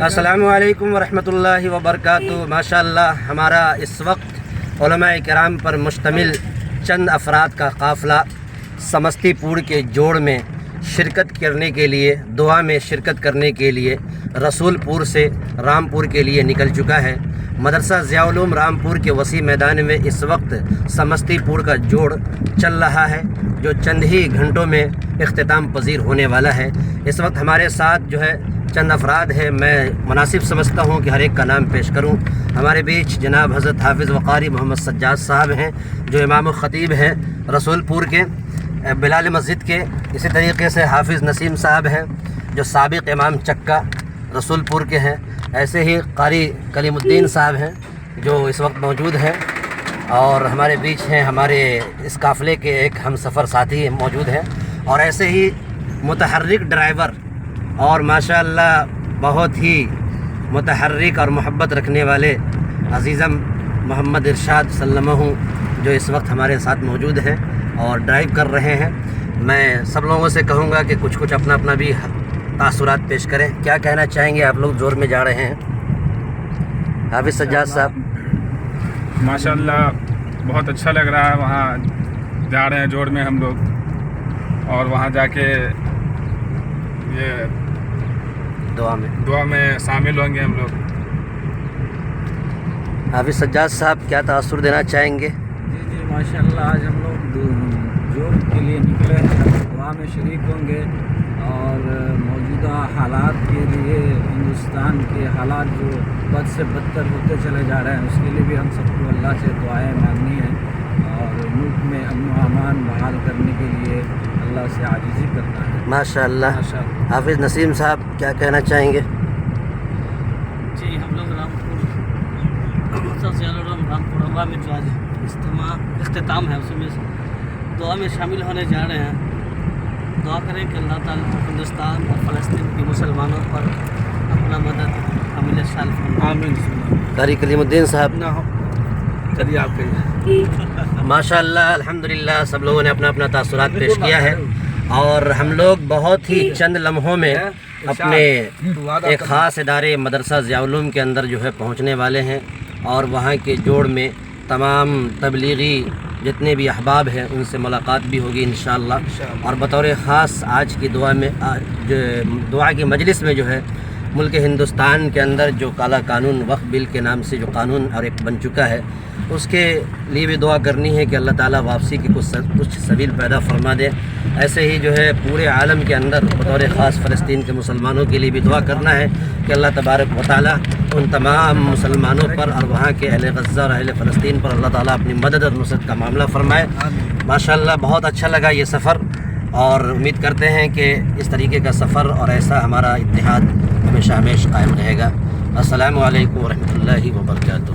السلام علیکم ورحمۃ اللہ وبرکاتہ۔ ماشاءاللہ ہمارا اس وقت علماء کرام پر مشتمل چند افراد کا قافلہ سمستی پور کے جوڑ میں شرکت کرنے کے لیے، دعا میں شرکت کرنے کے لیے رسول پور سے رامپور کے لیے نکل چکا ہے۔ مدرسہ ضیاء العلوم رامپور کے وسیع میدان میں اس وقت سمستی پور کا جوڑ چل رہا ہے، جو چند ہی گھنٹوں میں اختتام پذیر ہونے والا ہے۔ اس وقت ہمارے ساتھ جو ہے چند افراد ہیں، میں مناسب سمجھتا ہوں کہ ہر ایک کا نام پیش کروں۔ ہمارے بیچ جناب حضرت حافظ وقاری محمد سجاد صاحب ہیں، جو امام و خطیب ہیں رسول پور کے بلال مسجد کے۔ اسی طریقے سے حافظ نسیم صاحب ہیں، جو سابق امام چکہ رسول پور کے ہیں۔ ایسے ہی قاری کلیم الدین صاحب ہیں، جو اس وقت موجود ہیں، اور ہمارے بیچ ہیں ہمارے اس قافلے کے ایک ہم سفر ساتھی موجود ہیں، اور ایسے ہی متحرک ڈرائیور اور ماشاءاللہ بہت ہی متحرک اور محبت رکھنے والے عزیزم محمد ارشاد سلمہ، جو اس وقت ہمارے ساتھ موجود ہیں اور ڈرائیو کر رہے ہیں۔ میں سب لوگوں سے کہوں گا کہ کچھ اپنا اپنا بھی تاثرات پیش کریں۔ کیا کہنا چاہیں گے؟ آپ لوگ زور میں جا رہے ہیں۔ حافظ سجاد صاحب۔ ماشاءاللہ بہت اچھا لگ رہا ہے، وہاں جا رہے ہیں جوڑ میں ہم لوگ، اور وہاں جا کے یہ دعا میں شامل ہوں گے ہم لوگ۔ حافظ سجاد صاحب کیا تاثر دینا چاہیں گے؟ جی ماشاءاللہ آج ہم لوگ جوڑ کے لیے نکلے ہیں، دعا میں شریک ہوں گے، اور موجودہ حالات کے لیے ہندوستان کے حالات جو بد سے بدتر ہوتے چلے جا رہے ہیں، اس کے لیے بھی ہم سب کو اللہ سے دعائیں مانگنی ہیں، اور ملک میں امن و امان بحال کرنے کے لیے اللہ سے عاجزی کرنا ہے۔ ماشاءاللہ۔ حافظ نسیم صاحب کیا کہنا چاہیں گے؟ جی ہم لوگ رامپور ضیاء العلوم رامپور اللہ میں جو آج اختتام ہے، اس میں دعا میں شامل ہونے جا رہے ہیں۔ دعا کریں کہ اللہ تعالیٰ ہندوستان اور فلسطین کے مسلمانوں پر اپنا مدد حامل شال فرمائے۔ آمین۔ قاری کلیم الدین صاحب۔ چلیے آپ کہیے۔ ماشاءاللہ الحمدللہ سب لوگوں نے اپنا اپنا تاثرات پیش کیا ہے، اور ہم لوگ بہت ہی چند لمحوں میں اپنے ایک خاص ادارے مدرسہ ضیاء العلوم کے اندر جو ہے پہنچنے والے ہیں، اور وہاں کے جوڑ میں تمام تبلیغی جتنے بھی احباب ہیں ان سے ملاقات بھی ہوگی انشاءاللہ۔ اور بطور خاص آج کی دعا کی مجلس میں جو ہے ملک ہندوستان کے اندر جو کالا قانون وقف بل کے نام سے جو قانون اور ایک بن چکا ہے، اس کے لیے بھی دعا کرنی ہے کہ اللہ تعالیٰ واپسی کی کچھ سبیل پیدا فرما دے۔ ایسے ہی جو ہے پورے عالم کے اندر بطور خاص فلسطین کے مسلمانوں کے لیے بھی دعا کرنا ہے کہ اللہ تبارک و تعالیٰ ان تمام مسلمانوں پر اور وہاں کے اہل غزہ اور اہل فلسطین پر اللہ تعالیٰ اپنی مدد اور نصرت کا معاملہ فرمائے۔ ماشاءاللہ بہت اچھا لگا یہ سفر، اور امید کرتے ہیں کہ اس طریقے کا سفر اور ایسا ہمارا اتحاد ہمیشہ قائم رہے گا۔ السلام علیکم ورحمۃ اللہ وبرکاتہ۔